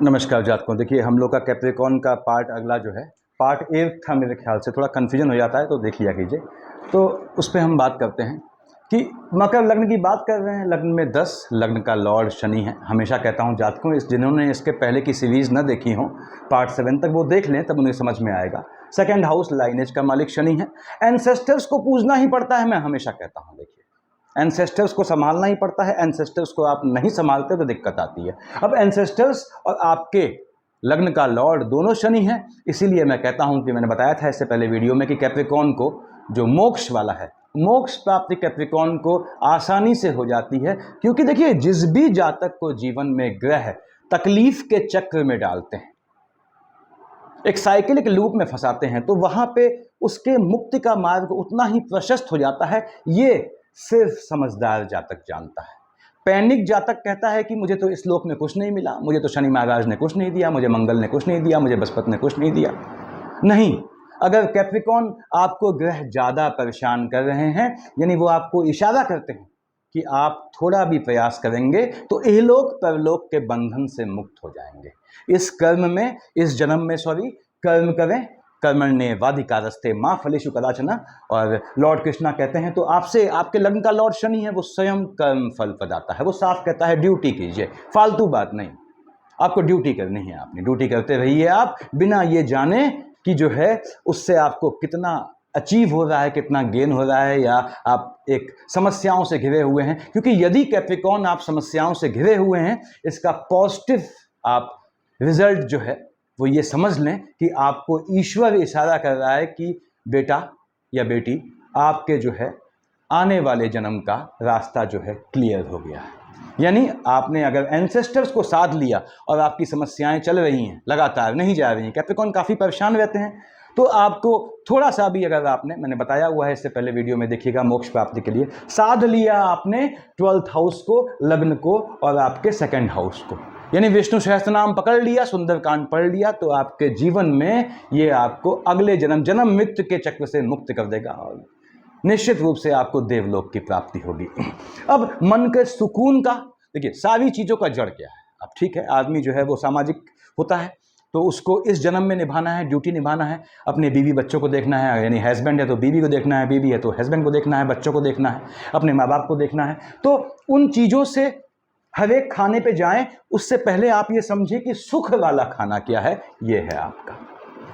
नमस्कार जातकों। देखिए, हम लोग का कैप्रिकॉर्न का पार्ट अगला जो है पार्ट 8 था मेरे ख्याल से। थोड़ा कन्फ्यूजन हो जाता है तो देख लिया कीजिए। तो उस पर हम बात करते हैं कि मकर लग्न की बात कर रहे हैं। लग्न में 10, लग्न का लॉर्ड शनि है। हमेशा कहता हूं जातकों, जिन्होंने इसके पहले की सीरीज़ न देखी हो पार्ट 7 तक वो देख लें, तब उन्हें समझ में आएगा। सेकेंड हाउस लाइनेज का मालिक शनि है। एंसेस्टर्स को पूजना ही पड़ता है, मैं हमेशा कहता हूँ। देखिए, एंसेस्टर्स को संभालना ही पड़ता है। एंसेस्टर्स को आप नहीं संभालते तो दिक्कत आती है। अब एंसेस्टर्स और आपके लग्न का लॉर्ड दोनों शनि है। इसीलिए मैं कहता हूं कि मैंने बताया था इससे पहले वीडियो में कि कैप्रिकॉर्न को जो मोक्ष वाला है, मोक्ष प्राप्ति कैप्रिकॉर्न को आसानी से हो जाती है। क्योंकि देखिए, जिस भी जातक को जीवन में ग्रह तकलीफ के चक्र में डालते हैं, एक साइकिलिक लूप में फंसाते हैं, तो वहां पे उसके मुक्ति का मार्ग उतना ही प्रशस्त हो जाता है। ये सिर्फ समझदार जातक जानता है। पैनिक जातक कहता है कि मुझे तो इस लोक में कुछ नहीं मिला, मुझे तो शनि महाराज ने कुछ नहीं दिया, मुझे मंगल ने कुछ नहीं दिया, मुझे बृहस्पति ने कुछ नहीं दिया। नहीं, अगर कैप्रिकॉर्न आपको ग्रह ज्यादा परेशान कर रहे हैं, यानी वो आपको इशारा करते हैं कि आप थोड़ा भी प्रयास करेंगे तो इहलोक परलोक के बंधन से मुक्त हो जाएंगे। इस कर्म में, इस जन्म में कर्म करें, कर्मण्येवाधिकारस्ते मां फलेषु कदाचन। और लॉर्ड कृष्णा कहते हैं, तो आपसे, आपके लग्न का लॉर्ड शनि है, वो स्वयं कर्म फल प्रदाता है। वो साफ कहता है ड्यूटी कीजिए, फालतू बात नहीं। आपको ड्यूटी करनी है, अपनी ड्यूटी करते रहिए आप, बिना ये जाने कि जो है उससे आपको कितना अचीव हो रहा है, कितना गेन हो रहा है, या आप एक समस्याओं से घिरे हुए हैं। क्योंकि यदि कैप्रिकॉर्न आप समस्याओं से घिरे हुए हैं, इसका पॉजिटिव आप रिजल्ट जो है वो ये समझ लें कि आपको ईश्वर इशारा कर रहा है कि बेटा या बेटी, आपके जो है आने वाले जन्म का रास्ता जो है क्लियर हो गया है। यानी आपने अगर एंसेस्टर्स को साध लिया और आपकी समस्याएं चल रही हैं, लगातार नहीं जा रही हैं, कैप्रिकॉर्न काफ़ी परेशान रहते हैं, तो आपको थोड़ा सा भी, अगर आपने, मैंने बताया हुआ है इससे पहले वीडियो में देखिएगा, मोक्ष प्राप्ति के लिए साध लिया आपने 12th हाउस को, लग्न को और आपके सेकंड हाउस को, यानी विष्णु सहस्त्रनाम पकड़ लिया, सुंदरकांड पढ़ लिया, तो आपके जीवन में ये आपको अगले जन्म मृत्यु के चक्र से मुक्त कर देगा और निश्चित रूप से आपको देवलोक की प्राप्ति होगी। अब मन के सुकून का, देखिए, सारी चीज़ों का जड़ क्या है? अब ठीक है, आदमी जो है वो सामाजिक होता है, तो उसको इस जन्म में निभाना है, ड्यूटी निभाना है, अपने बीवी बच्चों को देखना है, यानी हस्बैंड है तो बीवी को देखना है, बीवी है तो हस्बैंड को देखना है, बच्चों को देखना है, अपने माँ बाप को देखना है। तो उन चीज़ों से हर एक खाने पे जाएं, उससे पहले आप ये समझिए कि सुख वाला खाना क्या है। ये है आपका,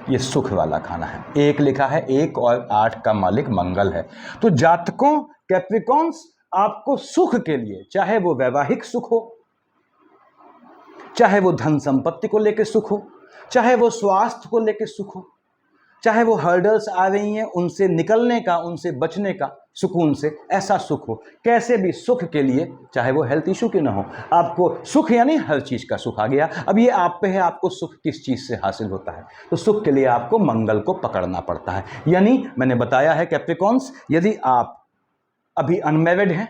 ये सुख वाला खाना है। एक लिखा है 1 और 8 का मालिक मंगल है। तो जातकों, कैप्रिकॉर्न्स, आपको सुख के लिए, चाहे वो वैवाहिक सुख हो, चाहे वो धन संपत्ति को लेकर सुख हो, चाहे वो स्वास्थ्य को लेकर सुख हो, चाहे वो हर्डल्स आ रही हैं उनसे निकलने का, उनसे बचने का, सुकून से, ऐसा सुख हो, कैसे भी सुख के लिए, चाहे वो हेल्थ इशू क्यों ना हो, आपको सुख, यानी हर चीज़ का सुख आ गया। अब ये आप पे है, आपको सुख किस चीज़ से हासिल होता है। तो सुख के लिए आपको मंगल को पकड़ना पड़ता है। यानी मैंने बताया है कैप्रिकॉर्न्स, यदि आप अभी अनमेरिड हैं,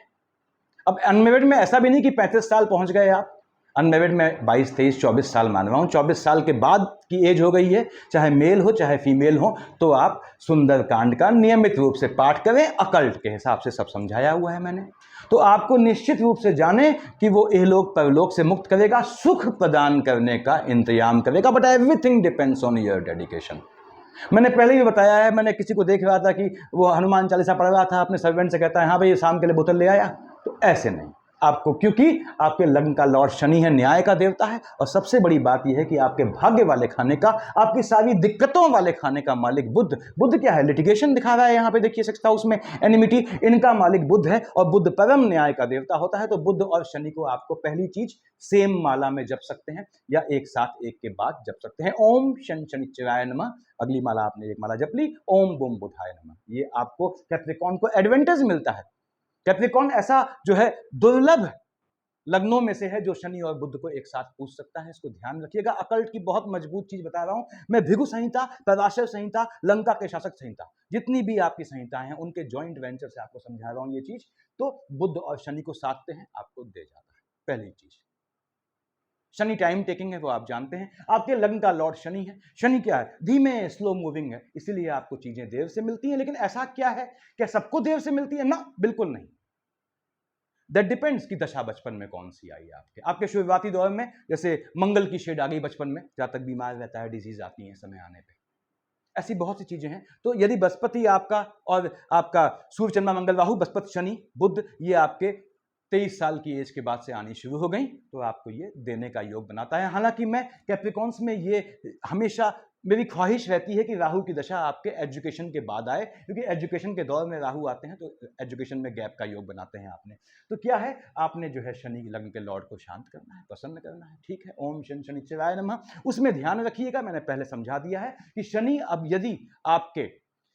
अब अनमेरिड में ऐसा भी नहीं कि 35 साल पहुंच गए आप, अनमेरिड में 22, 23, 24 साल मान रहा हूँ, 24 साल के बाद की एज हो गई है, चाहे मेल हो चाहे फीमेल हो, तो आप सुंदरकांड का नियमित रूप से पाठ करें। अकल्ट के हिसाब से सब समझाया हुआ है मैंने। तो आपको निश्चित रूप से जाने कि वो इहलोक परलोक से मुक्त करेगा, सुख प्रदान करने का इंतजाम करेगा, but everything depends on your dedication. मैंने पहले भी बताया है, मैंने किसी को देख रहा था कि वो हनुमान चालीसा पढ़ रहा था, अपने सर्वेंट से कहता है, हाँ भाई शाम के लिए बोतल ले आया। तो ऐसे नहीं आपको, क्योंकि आपके लग्न का लॉर्ड शनि है, न्याय का देवता है, और सबसे बड़ी बात यह है कि आपके भाग्य वाले खाने का, आपकी सारी दिक्कतों वाले खाने का मालिक बुध। बुध क्या है? लिटिगेशन दिखा रहा है यहाँ पे, देखिए 6th हाउस में एनिमिटी, इनका मालिक बुध है, और बुध परम न्याय का देवता होता है। तो बुध और शनि को आपको पहली चीज सेम माला में जप सकते हैं, या एक साथ एक के बाद जप सकते हैं। ओम शन शनिश्चराय नमः, अगली माला आपने एक माला जप ली, ओम बुम बुधाय नमः। ये आपको कैप्रिकॉर्न को एडवांटेज मिलता है। कैप्रिकॉर्न ऐसा जो है दुर्लभ लग्नों में से है जो शनि और बुध को एक साथ पूछ सकता है। इसको ध्यान रखिएगा। अकल्ट की बहुत मजबूत चीज बता रहा हूं मैं, भृगु संहिता, पराशर संहिता, लंका के शासक संहिता, जितनी भी आपकी संहिताएं हैं उनके जॉइंट वेंचर से आपको समझा रहा हूं ये चीज। तो बुध और शनि को साधते हैं, आपको दे जाता है। पहली चीज, शनि टाइम टेकिंग है, वो आप जानते हैं। आपके लग्न का लॉर्ड शनि है। शनि क्या है? धीमे, स्लो मूविंग है, इसीलिए आपको चीजें देर से मिलती हैं। लेकिन ऐसा क्या है, क्या सबको देर से मिलती है? ना, बिल्कुल नहीं। दैट डिपेंड्स कि दशा बचपन में कौन सी आई आपके आपके शुरुआती दौर में, जैसे मंगल की शेड आ गई बचपन में, जहाँ तक बीमार रहता है, डिजीज आती है समय आने पे, ऐसी बहुत सी चीजें हैं। तो यदि बृहस्पति आपका और आपका सूर्य चंद्रमा मंगल राहु बृहस्पति शनि बुध ये आपके 23 साल की एज के बाद से आनी शुरू हो गई, तो आपको ये देने का योग बनाता है। हालांकि मैं कैप्रिकॉन्स में ये हमेशा मेरी ख्वाहिश रहती है कि राहु की दशा आपके एजुकेशन के बाद आए, क्योंकि एजुकेशन के दौर में राहु आते हैं तो एजुकेशन में गैप का योग बनाते हैं आपने। तो क्या है, आपने जो है शनि लग्न के लॉर्ड को शांत करना है, प्रसन्न करना है, ठीक है। ओम शनि शनिश्चराय नमः। उसमें ध्यान रखिएगा, मैंने पहले समझा दिया है कि शनि अब यदि आपके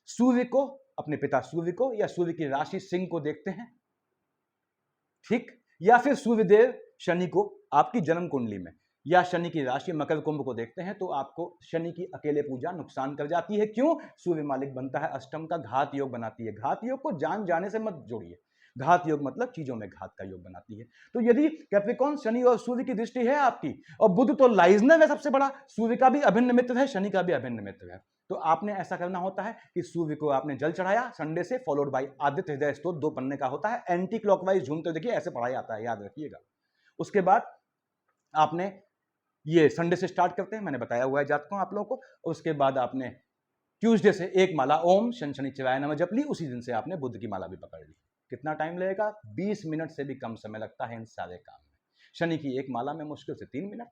सूर्य को, अपने पिता सूर्य को या सूर्य की राशि सिंह को देखते हैं, ठीक, या फिर सूर्यदेव शनि को आपकी जन्म कुंडली में या शनि की राशि मकर कुंभ को देखते हैं, तो आपको शनि की अकेले पूजा नुकसान कर जाती है। क्यों? सूर्य मालिक बनता है अष्टम का, घात योग बनाती है। घात योग को जान जाने से मत जोड़िए, घात योग मतलब चीजों में घात का योग बनाती है। तो यदि कैप्रिकॉर्न शनि और सूर्य की दृष्टि है आपकी, और बुध तो लाइजनर है सबसे बड़ा, सूर्य का भी अभिन्न मित्र है, शनि का भी अभिन्न मित्र है, तो आपने ऐसा करना होता है कि सूर्य को आपने जल चढ़ाया संडे से, फॉलोड बाय आदित्य हृदय स्तोत्र 2 पन्ने का होता है, एंटी क्लॉकवाइज झूमते, देखिए ऐसे पढ़ाया जाता है, याद रखिएगा। उसके बाद आपने ये संडे से स्टार्ट करते हैं, मैंने बताया हुआ है जातकों आप लोगों को। उसके बाद आपने ट्यूसडे से एक माला ओम शनि शनिश्चराय नमः जप ली, उसी दिन से आपने बुध की माला भी पकड़ ली। कितना टाइम लगेगा? 20 मिनट से भी कम समय लगता है इन सारे काम में। शनि की एक माला में मुश्किल से 3 मिनट,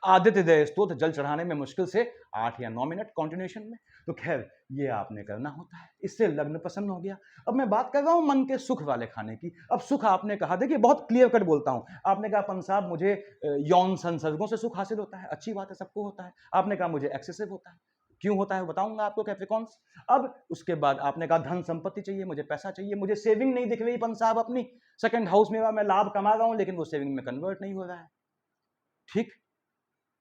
आदित्य हृदय स्तोत्र जल चढ़ाने में मुश्किल से 8 या 9 मिनट कॉन्टिन्यूशन में। तो खैर ये आपने करना होता है, इससे लग्न प्रसन्न हो गया। अब मैं बात कर रहा हूं मन के सुख वाले खाने की। अब सुख आपने कहा, देखिए बहुत क्लियर कट बोलता हूं, आपने कहा पंत साहब मुझे यौन संसर्गों से सुख हासिल होता है, अच्छी बात है, सबको होता है। आपने कहा मुझे एक्सेसिव होता है, क्यों होता है बताऊंगा आपको कैप्रिकॉर्न्स। अब उसके बाद आपने कहा धन संपत्ति चाहिए, मुझे पैसा चाहिए, मुझे सेविंग नहीं दिख रही पंत साहब अपनी, सेकंड हाउस में मैं लाभ कमा रहा हूं लेकिन वो सेविंग में कन्वर्ट नहीं हो रहा है, ठीक।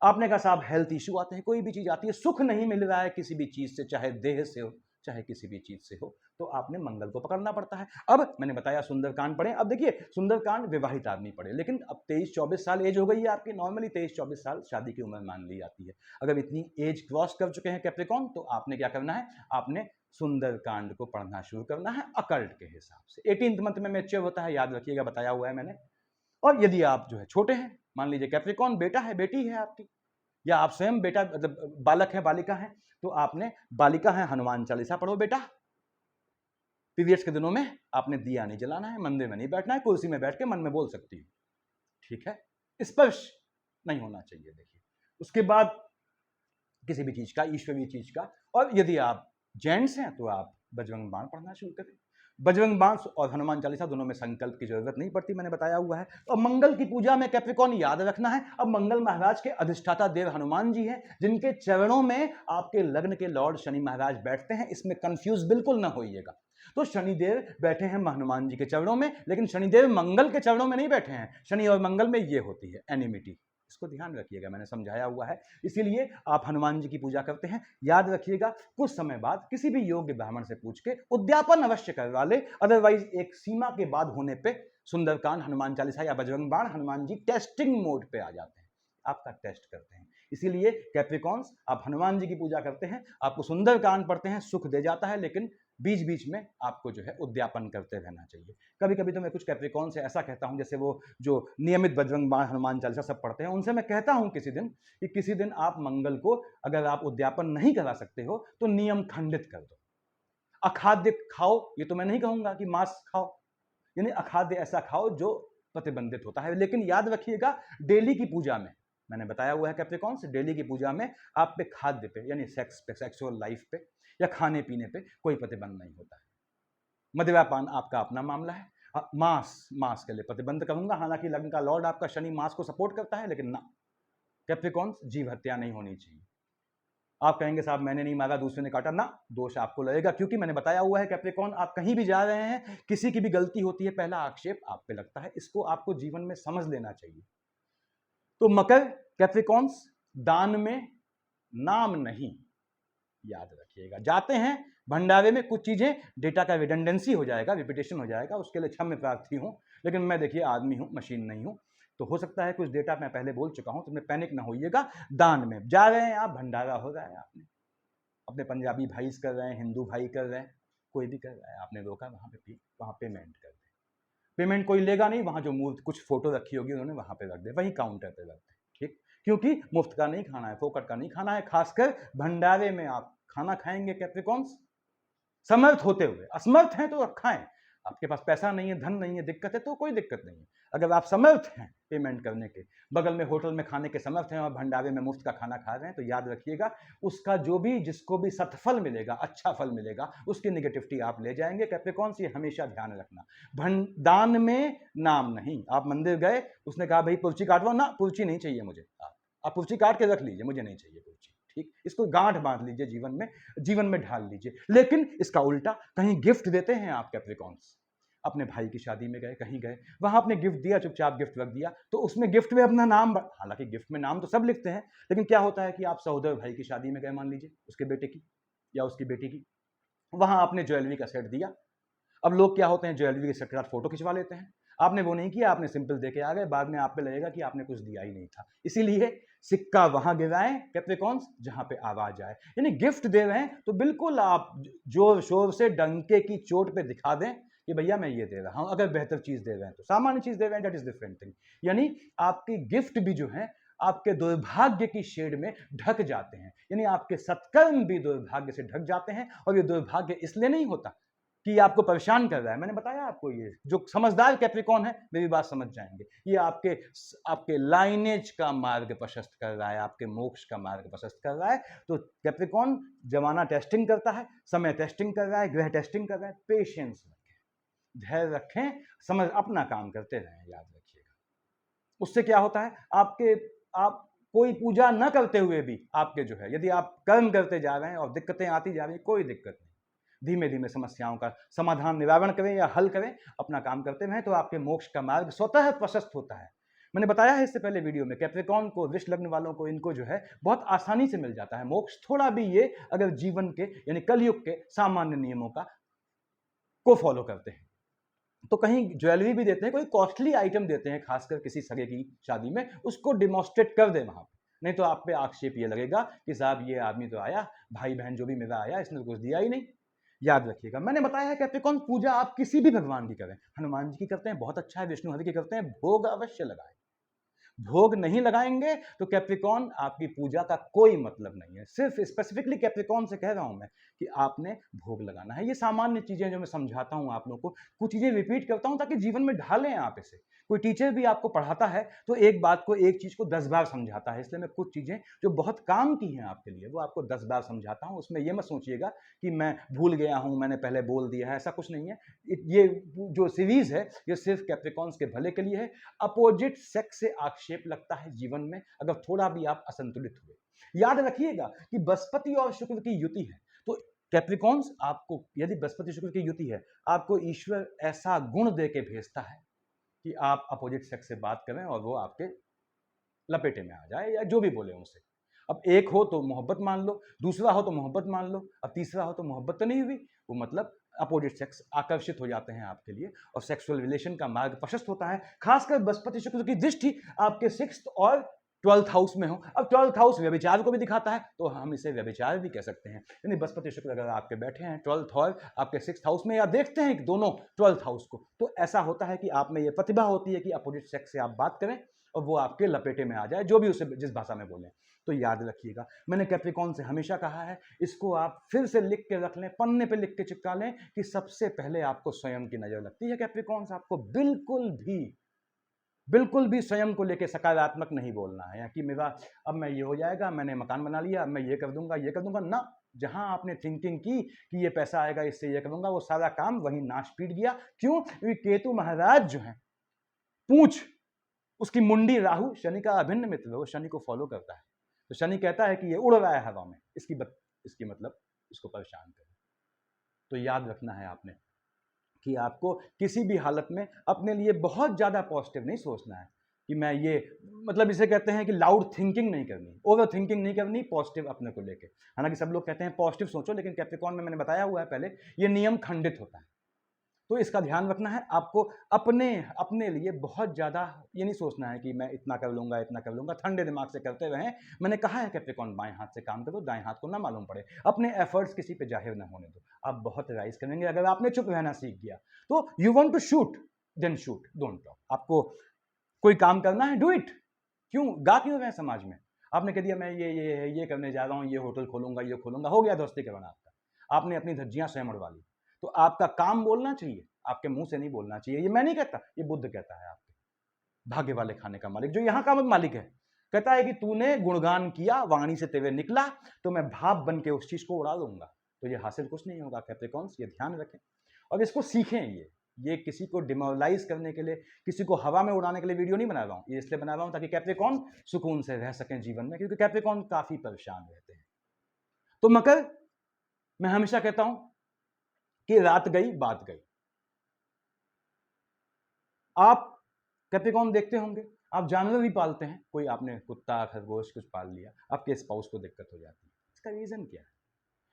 आपने कहा साहब हेल्थ इश्यू आते हैं, कोई भी चीज आती है, सुख नहीं मिल रहा है किसी भी चीज से, चाहे देह से हो चाहे किसी भी चीज से हो, तो आपने मंगल को पकड़ना पड़ता है। अब मैंने बताया सुंदरकांड पढ़े। अब देखिए सुंदरकांड विवाहित आदमी पढ़े, लेकिन अब 23-24 साल एज हो गई है आपकी, नॉर्मली 23-24 साल शादी की उम्र मान ली जाती है। अगर इतनी एज क्रॉस कर चुके हैं कैप्रिकॉर्न, तो आपने क्या करना है, आपने सुंदरकांड को पढ़ना शुरू करना है अकल्ट के हिसाब से। 18th मंथ में मैच्योर होता है, याद रखिएगा, बताया हुआ है मैंने। और यदि आप जो है छोटे हैं, मान लीजिए कैप्रिकॉर्न बेटा है, बेटी है आपकी, या आप स्वयं बेटा मतलब बालक है, बालिका है, तो आपने, बालिका है, हनुमान चालीसा पढ़ो बेटा। पीरियड्स के दिनों में आपने दिया नहीं जलाना है, मंदिर में नहीं बैठना है, कुर्सी में बैठ के मन में बोल सकती हूँ, ठीक है, स्पर्श नहीं होना चाहिए। देखिए उसके बाद किसी भी चीज का, ईश्वरीय चीज का। और यदि आप जेंट्स हैं तो आप बजरंग बाण पढ़ना शुरू करें। बजरंग बाण और हनुमान चालीसा दोनों में संकल्प की जरूरत नहीं पड़ती, मैंने बताया हुआ है। और मंगल की पूजा में कैप्रिकॉर्न याद रखना है, अब मंगल महाराज के अधिष्ठाता देव हनुमान जी हैं, जिनके चरणों में आपके लग्न के लॉर्ड शनि महाराज बैठते हैं, इसमें कंफ्यूज बिल्कुल ना होइएगा। तो शनिदेव बैठे हैं हनुमान जी के चरणों में, लेकिन शनिदेव मंगल के चरणों में नहीं बैठे हैं। शनि और मंगल में ये होती है एनिमिटी, इसको ध्यान रखिएगा, मैंने समझाया हुआ है। इसीलिए आप हनुमान जी की पूजा करते हैं, याद रखिएगा, कुछ समय बाद किसी भी योग्य ब्राह्मण से पूछ के उद्यापन अवश्य करवा ले, अदरवाइज एक सीमा के बाद होने पे सुंदरकांड, हनुमान चालीसा या बजरंग बाण, हनुमान जी टेस्टिंग मोड पे आ जाते हैं, आपका टेस्ट करते हैं। इसीलिए कैप्रिकॉर्न्स, आप हनुमान जी की पूजा करते हैं, आपको सुंदरकांड पढ़ते हैं, सुख दे जाता है, लेकिन बीच बीच में आपको जो है उद्यापन करते रहना चाहिए। कभी कभी तो मैं कुछ कैप्रिकॉर्न से ऐसा कहता हूं, जैसे वो जो नियमित बजरंग बाण, हनुमान चालीसा सब पढ़ते हैं, उनसे मैं कहता हूं किसी दिन कि किसी दिन आप मंगल को अगर आप उद्यापन नहीं करा सकते हो तो नियम खंडित कर दो। अखाद्य खाओ, ये तो मैं नहीं कहूंगा कि मांस खाओ, यानी अखाद्य ऐसा खाओ जो प्रतिबंधित होता है, लेकिन याद रखिएगा डेली की पूजा में, मैंने बताया हुआ है कैप्रिकॉर्न से, डेली की पूजा में आप पे खाद्य पे यानी सेक्स पे, सेक्सुअल लाइफ पे या खाने पीने पे कोई प्रतिबंध नहीं होता है। मदिरापान आपका अपना मामला है। मांस के लिए प्रतिबंध करूंगा, हालांकि लग्न का लॉर्ड आपका शनि मांस को सपोर्ट करता है, लेकिन ना, कैप्रिकॉर्न जीव हत्या नहीं होनी चाहिए। आप कहेंगे साहब मैंने नहीं मारा, दूसरे ने काटा, ना, दोष आपको लगेगा, क्योंकि मैंने बताया हुआ है कैप्रिकॉर्न, आप कहीं भी जा रहे हैं, किसी की भी गलती होती है, पहला आक्षेप आप पे लगता है, इसको आपको जीवन में समझ लेना चाहिए। तो मकर कैप्रिकॉर्न्स, दान में नाम नहीं, याद रखिएगा। जाते हैं भंडारे में, कुछ चीजें डेटा का रिडंडेंसी हो जाएगा, रिपीटेशन हो जाएगा, उसके लिए क्षम्य प्रार्थी हूं, लेकिन मैं देखिए आदमी हूं, मशीन नहीं हूं, तो हो सकता है कुछ डेटा मैं पहले बोल चुका हूं, तो मैं पैनिक ना होइएगा। दान में जा रहे हैं आप, भंडारा हो रहा है, आपने अपने पंजाबी भाई कर रहे हैं, हिंदू भाई कर रहे हैं, कोई भी कर रहा है, आपने रोका, वहां पे पेमेंट कर दें। पेमेंट कोई लेगा नहीं, वहाँ जो मूर्त कुछ फोटो रखी होगी उन्होंने वहाँ पे रख दे, वहीं काउंटर पे रख दे, ठीक। क्योंकि मुफ्त का नहीं खाना है, फोकट का नहीं खाना है। खासकर भंडारे में आप खाना खाएंगे कैप्रिकॉन्स, समर्थ होते हुए। असमर्थ हैं तो खाएं, आपके पास पैसा नहीं है, धन नहीं है, दिक्कत है तो कोई दिक्कत नहीं है। अगर आप समर्थ हैं पेमेंट करने के, बगल में होटल में खाने के समर्थ हैं और भंडारे में मुफ्त का खाना खा रहे हैं, तो याद रखिएगा उसका जो भी, जिसको भी सत्फल मिलेगा, अच्छा फल मिलेगा, उसकी निगेटिविटी आप ले जाएंगे कैप्रिकॉन्स, ये हमेशा ध्यान रखना। दान में नाम नहीं। आप मंदिर गए, उसने कहा भाई पुर्ची काटवाओ ना, पुर्ची नहीं चाहिए मुझे, आप पुर्ची काट के रख लीजिए, मुझे नहीं चाहिए पुर्ची, ठीक। इसको गांठ बांध लीजिए, जीवन में ढाल लीजिए। लेकिन इसका उल्टा, कहीं गिफ्ट देते हैं आप कैप्रिकॉन्स, अपने भाई की शादी में गए, कहीं गए, वहां आपने गिफ्ट दिया, चुपचाप गिफ्ट रख दिया, तो उसमें गिफ्ट में अपना नाम, हालांकि गिफ्ट में नाम तो सब लिखते हैं, लेकिन क्या होता है कि आप सहोदर भाई की शादी में गए, मान लीजिए उसके बेटे की या उसकी बेटी की, वहां आपने ज्वेलरी का सेट दिया। अब लोग क्या होते हैं, ज्वेलरी के सेट के साथ फोटो खिंचवा लेते हैं। आपने वो नहीं किया, आपने सिंपल दे के आ गए, बाद में आप पे लगेगा कि आपने कुछ दिया ही नहीं था। इसीलिए सिक्का वहां गिराएं कैप्रिकॉन्स जहां पे आवाज आए। यानी गिफ्ट दे रहे हैं तो बिल्कुल आप जोर शोर से डंके की चोट पे दिखा दें कि भैया मैं ये दे रहा हूं। अगर बेहतर चीज दे रहे हैं तो, सामान्य चीज दे रहे हैं, दैट इज डिफरेंट थिंग। यानी आपकी गिफ्ट भी जो है आपके दुर्भाग्य की शेड में ढक जाते हैं, यानी आपके सत्कर्म भी दुर्भाग्य से ढक जाते हैं। और ये दुर्भाग्य इसलिए नहीं होता कि आपको परेशान कर रहा है, मैंने बताया आपको, ये जो समझदार कैप्रिकॉन है मेरी बात समझ जाएंगे, ये आपके लाइनेज का मार्ग प्रशस्त कर रहा है, आपके मोक्ष का मार्ग प्रशस्त कर रहा है। तो कैप्रिकॉन जमाना टेस्टिंग करता है, समय टेस्टिंग कर रहा है, ग्रह टेस्टिंग कर रहा है। पेशेंस रखें, धैर्य रखें, समझ अपना काम करते रहें, याद रखिएगा। उससे क्या होता है, आप कोई पूजा न करते हुए भी आपके जो है, यदि आप कर्म करते जा रहे हैं और दिक्कतें आती जा रही हैं, कोई दिक्कत नहीं, धीमे धीमे समस्याओं का समाधान, निवारण करें या हल करें, अपना काम करते रहें, तो आपके मोक्ष का मार्ग स्वतः प्रशस्त होता है। मैंने बताया है इससे पहले वीडियो में, कैप्रिकॉन को, वृष लग्न वालों को, इनको जो है बहुत आसानी से मिल जाता है मोक्ष, थोड़ा भी ये अगर जीवन के यानी कलयुग के सामान्य नियमों को फॉलो करते हैं। तो कहीं ज्वेलरी भी देते हैं, कोई कॉस्टली आइटम देते हैं, खासकर किसी सगे की शादी में, उसको डिमॉन्स्ट्रेट कर दें वहां पे, नहीं तो आप पे आक्षेप ये लगेगा कि साहब ये आदमी तो आया, भाई बहन जो भी मेरा आया, इसने तो कुछ दिया ही नहीं। याद रखिएगा, मैंने बताया है कैप्रिकॉन, पूजा आप किसी भी भगवान की करें, हनुमान जी की करते हैं बहुत अच्छा है, विष्णु हरि की करते हैं, भोग अवश्य लगाएं। भोग नहीं लगाएंगे तो कैप्रिकॉन आपकी पूजा का कोई मतलब नहीं है। सिर्फ स्पेसिफिकली कैप्रिकॉन से कह रहा हूं मैं कि आपने भोग लगाना है। ये सामान्य चीजें जो मैं समझाता हूं आप लोगों को, कुछ चीजें रिपीट करता हूं ताकि जीवन में ढालें आप इसे। कोई टीचर भी आपको पढ़ाता है तो एक बात को, एक चीज को 10 बार समझाता है, इसलिए मैं कुछ चीजें जो बहुत काम की हैं आपके लिए, वो आपको 10 बार समझाता हूं। उसमें यह मत सोचिएगा कि मैं भूल गया हूं, मैंने पहले बोल दिया है, ऐसा कुछ नहीं है। ये जो सीरीज है ये सिर्फ कैप्रिकॉन्स के भले के लिए है। अपोजिट सेक्स से आक्षेप लगता है जीवन में अगर थोड़ा भी आप असंतुलित हुए। याद रखिएगा कि बृहस्पति और शुक्र की युति है, तो कैप्रिकॉन्स आपको, यदि बृहस्पति शुक्र की युति है, आपको ईश्वर ऐसा गुण दे के भेजता है कि आप अपोजिट सेक्स से बात करें और वो आपके लपेटे में आ जाए या जो भी बोले उनसे। अब एक हो तो मोहब्बत मान लो, दूसरा हो तो मोहब्बत मान लो, अब तीसरा हो तो मोहब्बत तो नहीं हुई, वो मतलब अपोजिट सेक्स आकर्षित हो जाते हैं आपके लिए और सेक्सुअल रिलेशन का मार्ग प्रशस्त होता है। खासकर बृहस्पति शुक्र की दृष्टि आपके 6th और 12th हाउस में हो। अब 12th हाउस व्यभिचार को भी दिखाता है, तो हम इसे व्यभिचार भी कह सकते हैं। यानी बृहस्पति शुक्र अगर आपके बैठे हैं 12th और आपके 6th हाउस में, या देखते हैं कि दोनों 12th हाउस को, तो ऐसा होता है कि आप में ये प्रतिभा होती है कि अपोजिट सेक्स से आप बात करें और वो आपके लपेटे में आ जाए, जो भी उसे जिस भाषा में बोलें। तो याद रखिएगा, मैंने कैप्रिकॉन से हमेशा कहा है, इसको आप फिर से लिख के रख लें, पन्ने पे लिख के चिपका लें कि सबसे पहले आपको स्वयं की नजर लगती है। कैप्रिकॉन से आपको बिल्कुल भी स्वयं को लेकर सकारात्मक नहीं बोलना है, कि मेरा अब मैं ये हो जाएगा, मैंने मकान बना लिया, अब मैं ये कर दूंगा ना। जहां आपने थिंकिंग की कि ये पैसा आएगा, इससे ये करूंगा, वो सारा काम वहीं नाश पीट गया। क्यों? क्योंकि केतु महाराज जो है, पूंछ उसकी मुंडी राहु, शनि का अभिन्न मित्र, वो शनि को फॉलो करता है, तो शनि कहता है कि ये उड़ रहा है हवा में, इसकी मतलब इसको परेशान करें। तो याद रखना है आपने कि आपको किसी भी हालत में अपने लिए बहुत ज्यादा पॉजिटिव नहीं सोचना है कि मैं ये, मतलब इसे कहते हैं कि लाउड थिंकिंग नहीं करनी, ओवर थिंकिंग नहीं करनी, पॉजिटिव अपने को लेके। हालांकि सब लोग कहते हैं पॉजिटिव सोचो, लेकिन कैप्रिकॉन में मैंने बताया हुआ है पहले, ये नियम खंडित होता है। तो इसका ध्यान रखना है आपको, अपने लिए बहुत ज़्यादा ये नहीं सोचना है कि मैं इतना कर लूँगा, ठंडे दिमाग से करते रहें। मैंने कहा है कैप्रिकॉन, बाएं हाथ से काम करो, दाएं हाथ को ना मालूम पड़े, अपने एफर्ट्स किसी पे जाहिर ना होने दो, आप बहुत राइज करेंगे। अगर आपने चुप रहना सीख गया तो you want to shoot, then shoot, don't talk. आपको कोई काम करना है, डू इट। क्यों गा क्यों रहे हैं समाज में? आपने कह दिया मैं ये करने जा रहा हूँ, ये होटल खोलूंगा, ये खोलूंगा, हो गया दोस्तीकरण आपका। आपने अपनी धज्जियां स्वयं उड़वा ली। तो आपका काम बोलना चाहिए, आपके मुंह से नहीं बोलना चाहिए। ये मैं नहीं कहता, ये बुद्ध कहता है आपके भाग्य वाले खाने का मालिक, जो यहां का मालिक है। कहता है कि तूने गुणगान किया, वाणी से तेरे निकला, तो मैं भाप बन के उस चीज को उड़ा दूंगा। तो ये हासिल कुछ नहीं होगा कैप्रिकॉन्स, ये ध्यान रखें और इसको सीखें। ये किसी को डिमोरलाइज करने के लिए, किसी को हवा में उड़ाने के लिए वीडियो नहीं बना रहा हूं। ये इसलिए बना रहा हूं ताकि कैप्रिकॉन सुकून से रह सकें जीवन में, क्योंकि कैप्रिकॉन काफी परेशान रहते हैं। तो मकर, मैं हमेशा कहता हूं कि रात गई बात गई। आप कैप्रिकॉन देखते होंगे, आप जानवर भी पालते हैं, कोई आपने कुत्ता खरगोश कुछ पाल लिया, आपके स्पाउस को दिक्कत हो जाती है। इसका रीजन क्या है?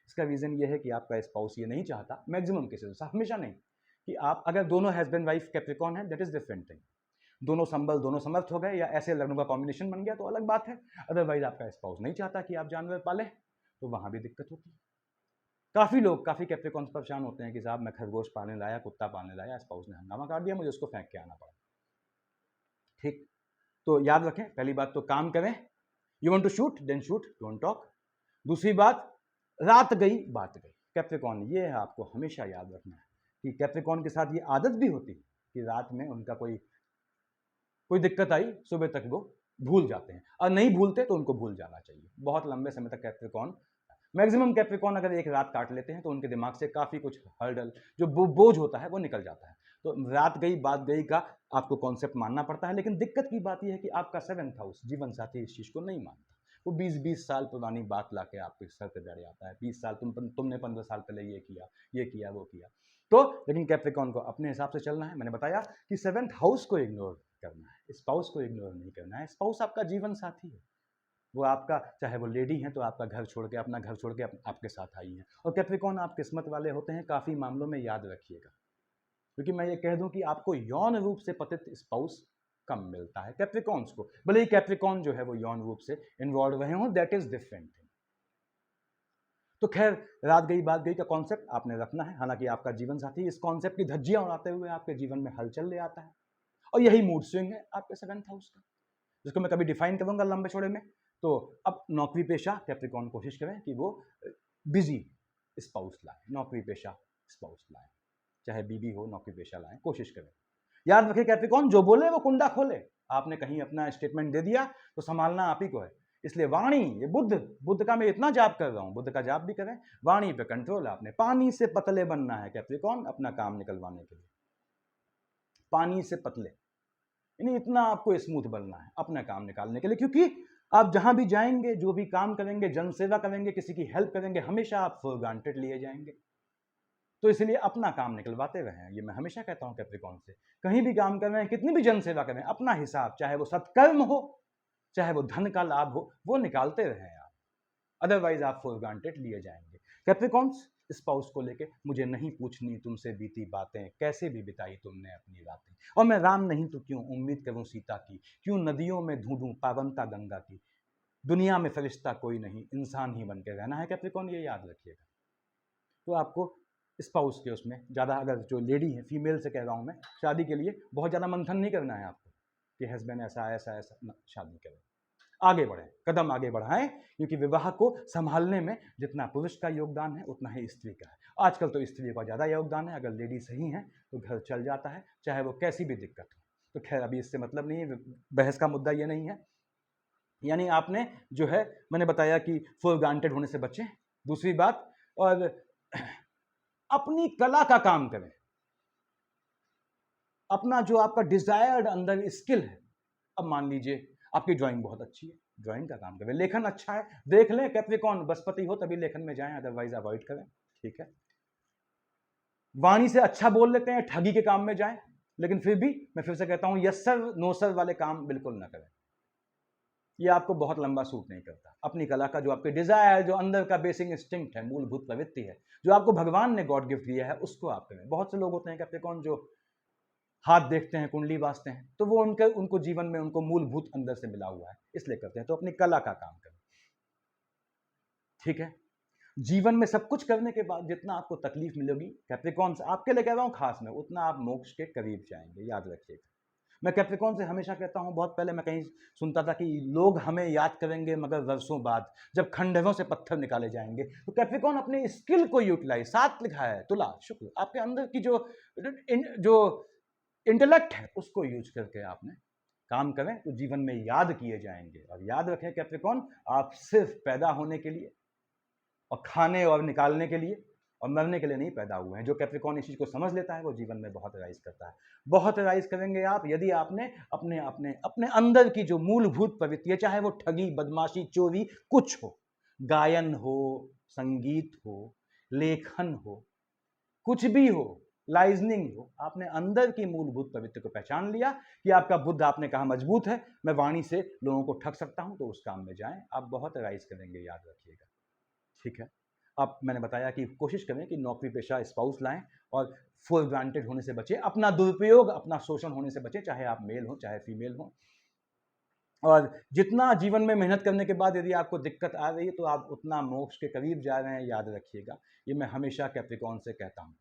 इसका रीजन ये है कि आपका स्पाउस ये नहीं चाहता, मैक्सिमम केसेस, हमेशा नहीं, कि आप अगर दोनों हस्बैंड वाइफ कैप्रिकॉन है, दैट इज डिफरेंट थिंग। दोनों संबल, दोनों समर्थ हो गए या ऐसे लग्नों का कॉम्बिनेशन बन गया तो अलग बात है। अदरवाइज आपका स्पाउस नहीं चाहता कि आप जानवर पाले, तो वहां भी दिक्कत होती है। काफी लोग, काफी कैप्रिकॉन्स परेशान होते हैं कि साहब मैं खरगोश पालने लाया, कुत्ता पालने लाया, स्पाउस ने हंगामा काट दिया, मुझे उसको फेंक के आना पड़ा। ठीक, तो याद रखें, पहली बात तो काम करें, you want to shoot then shoot, don't talk. दूसरी बात, रात गई बात गई। कैप्रिकॉन, ये है आपको हमेशा याद रखना है कि कैप्रिकॉन के साथ ये आदत भी होती है कि रात में उनका कोई दिक्कत आई, सुबह तक वो भूल जाते हैं, और नहीं भूलते तो उनको भूल जाना चाहिए। बहुत लंबे समय तक कैप्रिकॉन, मैक्सिमम कैप्रिकॉन अगर एक रात काट लेते हैं तो उनके दिमाग से काफी कुछ हर्डल, जो बोझ होता है वो निकल जाता है। तो रात गई बात गई का आपको कॉन्सेप्ट मानना पड़ता है। लेकिन दिक्कत की बात यह है कि आपका 7th हाउस, जीवन साथी, इस चीज को नहीं मानता। वो 20-20 साल पुरानी बात लाके आपके सर पे बैठ जाता है। 20 साल तुमने 15 साल पहले ये किया वो किया। तो लेकिन कैप्रिकॉन को अपने हिसाब से चलना है। मैंने बताया कि 7th हाउस को इग्नोर करना है, स्पाउस को इग्नोर नहीं करना है। स्पाउस आपका जीवन साथी है, वो आपका, चाहे वो लेडी है तो आपका घर छोड़ के, अपना घर छोड़ के आपके साथ आई है। और कैप्रिकॉन आप किस्मत वाले होते हैं काफी मामलों में, याद रखिएगा। क्योंकि मैं ये कह दूं कि आपको यौन रूप से पतित स्पाउस कम मिलता है कैप्रिकॉन्स को, भले ही कैप्रिकॉन जो है वो यौन रूप से इन्वॉल्व रहे हों, दैट इज डिफरेंट थिंग। तो खैर, रात गई बात गई का कॉन्सेप्ट आपने रखना है। हालांकि आपका जीवन साथी इस कॉन्सेप्ट की धज्जियां उड़ाते हुए आपके जीवन में हलचल ले आता है, और यही मूड स्विंग है आपके 7th हाउस का, जिसको मैं कभी डिफाइन करूंगा लंबे छोड़े में। तो अब नौकरी पेशा कैप्रिकॉन कोशिश करें कि वो बिजी स्पाउस लाए, नौकरी पेशा स्पाउस लाए, चाहे बीबी हो, नौकरी पेशा लाए, कोशिश करें। याद रखें कैप्रिकॉन, जो बोले वो कुंडा खोले। आपने कहीं अपना स्टेटमेंट दे दिया तो संभालना आप ही को है। इसलिए वाणी, ये बुद्ध का मैं इतना जाप कर रहा हूं, बुद्ध का जाप भी करें, वाणी पे कंट्रोल। आपने पानी से पतले बनना है कैप्रिकॉन, अपना काम निकलवाने के लिए। पानी से पतले यानी इतना आपको स्मूथ बनना है अपना काम निकालने के लिए, क्योंकि आप जहां भी जाएंगे, जो भी काम करेंगे, जन सेवा करेंगे, किसी की हेल्प करेंगे, हमेशा आप फॉर ग्रांटेड लिए जाएंगे। तो इसलिए अपना काम निकलवाते रहें, ये मैं हमेशा कहता हूं कैप्रिकॉन से। कहीं भी काम कर रहे हैं, कितनी भी जन सेवा करें, अपना हिसाब, चाहे वो सत्कर्म हो, चाहे वो धन का लाभ हो, वो निकालते रहें आप। अदरवाइज आप फॉर ग्रांटेड लिए जाएंगे। कैप्रिकॉन्स, स्पाउस को लेके मुझे नहीं पूछनी तुमसे बीती बातें, कैसे भी बिताई तुमने अपनी रातें। और मैं राम नहीं तो क्यों उम्मीद करूं सीता की, क्यों नदियों में ढूंढूं पावनता गंगा की। दुनिया में फरिश्ता कोई नहीं, इंसान ही बन के रहना है कैप्रिकॉन, ये याद रखिएगा। तो आपको स्पाउस के उसमें ज़्यादा, अगर जो लेडी है, फीमेल से कह रहा हूँ मैं, शादी के लिए बहुत ज़्यादा मंथन नहीं करना है आपको कि हस्बैंड ऐसा ऐसा ऐसा ना, शादी करें। आगे बढ़ें, कदम आगे बढ़ाएं, क्योंकि विवाह को संभालने में जितना पुरुष का योगदान है उतना ही स्त्री का है। आजकल तो स्त्री का ज़्यादा योगदान है। अगर लेडी सही है तो घर चल जाता है, चाहे वो कैसी भी दिक्कत हो। तो खैर, अभी इससे मतलब नहीं है, बहस का मुद्दा ये नहीं है। यानी आपने जो है, मैंने बताया कि फॉर ग्रांटेड होने से बचें। दूसरी बात, और अपनी कला का काम करें, अपना जो आपका डिजायर्ड अंदर स्किल है। अब मान लीजिए आपकी ड्राइंग बहुत अच्छी है, ड्राइंग का काम करें। लेखन अच्छा है, देख लें कैप्रिकॉन, बृहस्पति हो तभी लेखन में जाएं, अदरवाइज अवॉइड करें, ठीक है। वाणी से अच्छा बोल लेते हैं, ठगी के काम में जाएं, लेकिन फिर भी मैं फिर से कहता हूं, यस सर नो सर वाले काम बिल्कुल ना करें, ये आपको बहुत लंबा सूट नहीं करता। अपनी कला का जो आपके डिजायर, जो अंदर का बेसिक इंस्टिंक्ट है, मूलभूत प्रवृत्ति है, जो आपको भगवान ने गॉड गिफ्ट दिया है, उसको आप करें। बहुत से लोग होते हैं कैप्रिकॉन जो हाथ देखते हैं, कुंडली बाजते हैं, तो वो उनको जीवन में उनको मूलभूत अंदर से मिला हुआ है, इसलिए करते हैं। तो अपनी कला का काम करें, ठीक है। जीवन में सब कुछ करने के बाद जितना आपको तकलीफ मिलेगी कैप्रिकॉन से, आपके लिए कह रहा हूँ खास में, उतना आप मोक्ष के करीब जाएंगे, याद रखिएगा। मैं कैप्रिकॉन से हमेशा कहता हूँ, बहुत पहले मैं कहीं सुनता था कि लोग हमें याद करेंगे मगर वर्षों बाद, जब खंडहरों से पत्थर निकाले जाएंगे। तो कैप्रिकॉन अपने स्किल को यूटिलाइज, साथ लिखा है तुला शुक्र, आपके अंदर की जो इंटेलेक्ट है उसको यूज करके आपने काम करें तो जीवन में याद किए जाएंगे। और याद रखें कैप्रिकॉन, आप सिर्फ पैदा होने के लिए और खाने और निकालने के लिए और मरने के लिए नहीं पैदा हुए हैं। जो कैप्रिकॉन इस चीज़ को समझ लेता है वो जीवन में बहुत राइज करता है। बहुत राइज करेंगे आप यदि आपने अपने अपने अपने अंदर की जो मूलभूत प्रवृत्ति है, चाहे वो ठगी, बदमाशी, चोरी, कुछ हो, गायन हो, संगीत हो, लेखन हो, कुछ भी हो, लाइजनिंग हो, आपने अंदर की मूलभूत प्रवृत्ति को पहचान लिया कि आपका बुद्ध, आपने कहा मजबूत है, मैं वाणी से लोगों को ठग सकता हूं, तो उस काम में जाएं, आप बहुत राइज करेंगे, याद रखिएगा। ठीक है, अब मैंने बताया कि कोशिश करें कि नौकरी पेशा स्पाउस लाएं और फॉर ग्रांटेड होने से बचें, अपना दुरुपयोग, अपना शोषण होने से बचें, चाहे आप मेल हो चाहे फीमेल हो। और जितना जीवन में मेहनत करने के बाद यदि आपको दिक्कत आ रही है तो आप उतना मोक्ष के करीब जा रहे हैं, याद रखिएगा। ये मैं हमेशा कैप्रिकॉन से कहता हूं।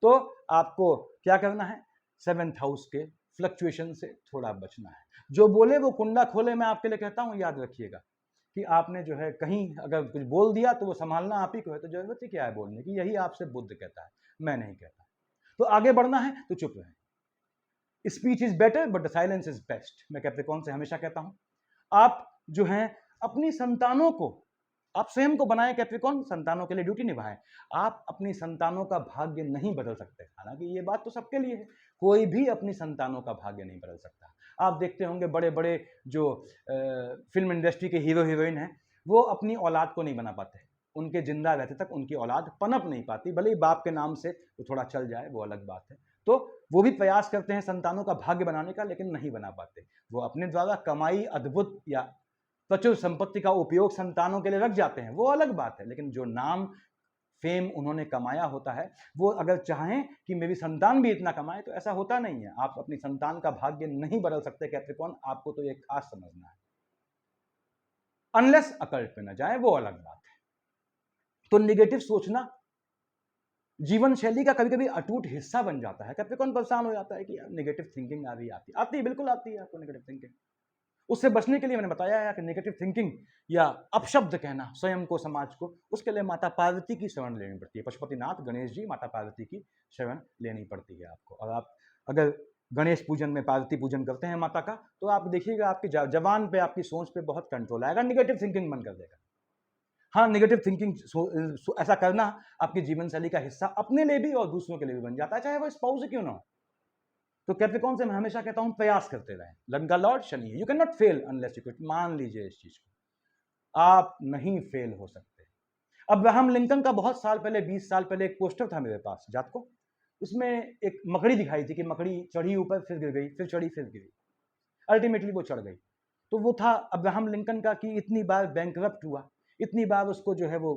तो आपको क्या करना है, 7th हाउस के फ्लक्चुएशन से थोड़ा बचना है। जो बोले वो कुंडा खोले, मैं आपके लिए कहता हूं, याद रखिएगा कि आपने जो है कहीं अगर कुछ बोल दिया तो वो संभालना आप ही को है, तो जरूरत ही क्या है बोलने की, यही आपसे बुद्ध कहता है, मैं नहीं कहता। तो आगे बढ़ना है तो चुप रहें। Speech is better but the silence is best, मैं कैप्रिकॉन से हमेशा कहता हूं। आप जो हैं अपनी संतानों को, आप स्वयं को बनाएं कैप्रिकॉन, संतानों के लिए ड्यूटी निभाएं। आप अपनी संतानों का भाग्य नहीं बदल सकते, हालांकि ये बात तो सबके लिए है, कोई भी अपनी संतानों का भाग्य नहीं बदल सकता। आप देखते होंगे बड़े बड़े जो फिल्म इंडस्ट्री के हीरो हीरोइन हैं, वो अपनी औलाद को नहीं बना पाते, उनके जिंदा रहते तक उनकी औलाद पनप नहीं पाती, भले ही बाप के नाम से वो थोड़ा चल जाए, वो अलग बात है। तो वो भी प्रयास करते हैं संतानों का भाग्य बनाने का, लेकिन नहीं बना पाते। वो अपने द्वारा कमाई अद्भुत या प्रचुर संपत्ति का उपयोग संतानों के लिए रख जाते हैं, वो अलग बात है, लेकिन जो नाम फेम उन्होंने कमाया होता है, वो अगर चाहें कि मेरी संतान भी इतना कमाए तो ऐसा होता नहीं है। आप अपनी संतान का भाग्य नहीं बदल सकते कैप्रिकॉन, आपको तो ये खास समझना है, अनलेस अकल्ट पे न जाए, वो अलग बात है। तो निगेटिव सोचना जीवन शैली का कभी कभी अटूट हिस्सा बन जाता है। कैप्रिकॉन परेशान हो जाता है कि यार नेगेटिव थिंकिंग आ रही आती है, बिल्कुल आती है आपको नेगेटिव थिंकिंग। उससे बचने के लिए मैंने बताया है कि नेगेटिव थिंकिंग या अपशब्द कहना स्वयं को, समाज को, उसके लिए माता पार्वती की शरण लेनी पड़ती है। पशुपतिनाथ गणेश जी, माता पार्वती की शरण लेनी पड़ती है आपको। और आप अगर गणेश पूजन में पार्वती पूजन करते हैं माता का, तो आप देखिएगा आपकी जवान पे, आपकी सोच पे बहुत कंट्रोल आएगा, नेगेटिव थिंकिंग बंद कर देगा। हाँ, नेगेटिव थिंकिंग ऐसा करना आपकी जीवन शैली का हिस्सा अपने लिए भी और दूसरों के लिए भी बन जाता है, चाहे वो स्पाउस क्यों ना हो। तो कैप्रिकॉन से मैं हमेशा कहता हूं प्रयास करते रहें, लंका लॉर्ड शनि है, you can not fail unless you quit. मान लीजिए इस चीज को, आप नहीं फेल हो सकते। अब्राहम लिंकन का बहुत साल पहले, 20 साल पहले एक पोस्टर था मेरे पास जात को, उसमें एक मकड़ी दिखाई थी कि मकड़ी चढ़ी ऊपर, फिर गिर गई, फिर चढ़ी, फिर गिरी, अल्टीमेटली वो चढ़ गई। तो वो था अब्राहम लिंकन का कि इतनी बार बैंकरप्ट हुआ, इतनी बार उसको जो है वो,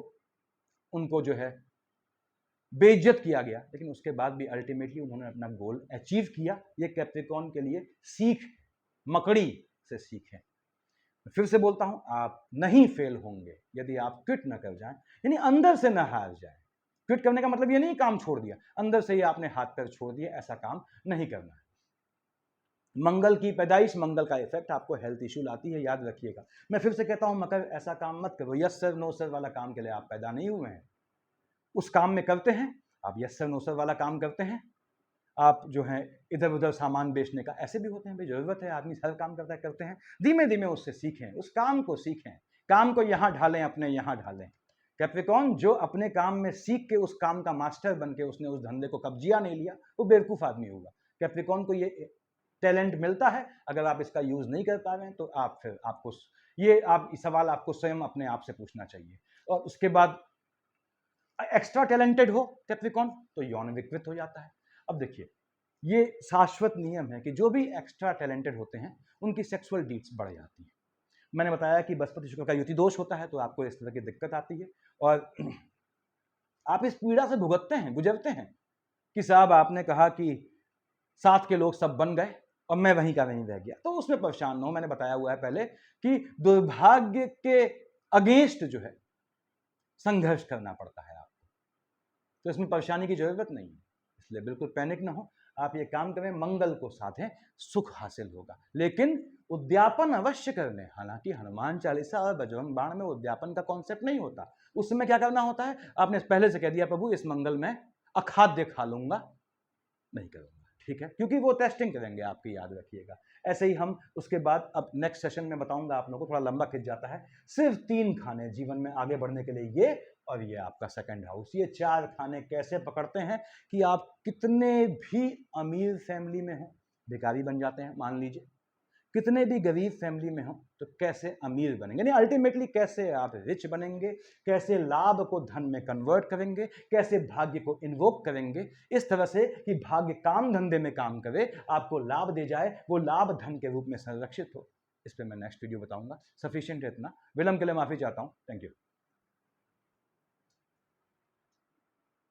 उनको जो है बेइज्जत किया गया, लेकिन उसके बाद भी अल्टीमेटली उन्होंने अपना गोल अचीव किया। ये कैप्रिकॉन के लिए सीख, मकड़ी से सीख है। फिर से बोलता हूं, आप नहीं फेल होंगे यदि आप क्विट ना कर जाएं, यानी अंदर से ना हार जाएं। क्विट करने का मतलब ये नहीं काम छोड़ दिया, अंदर से ही आपने हाथ पैर छोड़ दिया, ऐसा काम नहीं करना है। मंगल की पैदाइश, मंगल का इफेक्ट आपको हेल्थ इश्यू लाती है, याद रखिएगा। मैं फिर से कहता हूं, मकर ऐसा काम मत करो, यस सर नो सर वाला काम के लिए आप पैदा नहीं हुए हैं। उस काम में करते हैं आप, यस सर नो सर वाला काम करते हैं आप, जो है इधर उधर सामान बेचने का, ऐसे भी होते हैं भाई, जरूरत है, आदमी हर काम करता है, करते हैं, धीमे धीमे उससे सीखें, उस काम को सीखें, काम को यहां ढालें, अपने यहां ढालें। कैप्रिकॉन जो अपने काम में सीख के उस काम का मास्टर बन के उसने उस धंधे को कब्जिया नहीं लिया, वो बेवकूफ आदमी होगा। कैप्रिकॉन को ये टैलेंट मिलता है, अगर आप इसका यूज नहीं कर पा रहे हैं तो आप फिर आपको ये सवाल आपको स्वयं अपने आप से पूछना चाहिए। और उसके बाद एक्स्ट्रा टैलेंटेड हो कैप्रिकॉन तो यौन विकृत हो जाता है। अब देखिए, ये शाश्वत नियम है कि जो भी एक्स्ट्रा टैलेंटेड होते हैं उनकी सेक्सुअल डीड्स बढ़ जाती हैं। मैंने बताया कि बृहस्पति शुक्र का युति दोष होता है, तो आपको इस तरह की दिक्कत आती है और आप इस पीड़ा से भुगतते हैं, गुजरते हैं कि साहब आपने कहा कि साथ के लोग सब बन गए और मैं वहीं का वहीं रह गया, तो उसमें परेशान न हो। मैंने बताया हुआ है पहले कि दुर्भाग्य के अगेंस्ट जो है संघर्ष करना पड़ता है आपको। तो इसमें परेशानी की ज़रूरत नहीं है, इसलिए बिल्कुल पैनिक ना हो। आप ये काम करें, मंगल को साधें, सुख हासिल होगा। लेकिन उद्यापन अवश्य कर लें। हालांकि हनुमान चालीसा और बजरंग बाण में उद्यापन का कॉन्सेप्ट नहीं होता। उस समय क्या करना होता है, आपने पहले से कह दिया प्रभु इस मंगल में अखाद्य खा लूंगा, नहीं करूंगा, ठीक है, क्योंकि वो टेस्टिंग करेंगे आपकी, याद रखिएगा। ऐसे ही हम उसके बाद अब नेक्स्ट सेशन में बताऊंगा आप लोगों को, थोड़ा लंबा खिंच जाता है। सिर्फ 3 खाने जीवन में आगे बढ़ने के लिए, ये और ये आपका सेकंड हाउस, ये 4 खाने कैसे पकड़ते हैं कि आप कितने भी अमीर फैमिली में हो भिखारी बन जाते हैं, मान लीजिए, कितने भी गरीब फैमिली में हो तो कैसे अमीर बनेंगे, नहीं अल्टीमेटली कैसे आप रिच बनेंगे, कैसे लाभ को धन में कन्वर्ट करेंगे, कैसे भाग्य को इन्वोक करेंगे इस तरह से कि भाग्य काम धंधे में काम करे, आपको लाभ दे जाए, वो लाभ धन के रूप में संरक्षित हो। इस पर मैं नेक्स्ट वीडियो बताऊंगा। सफिशिएंट है इतना, विलंब के लिए माफी चाहता हूं। Thank you.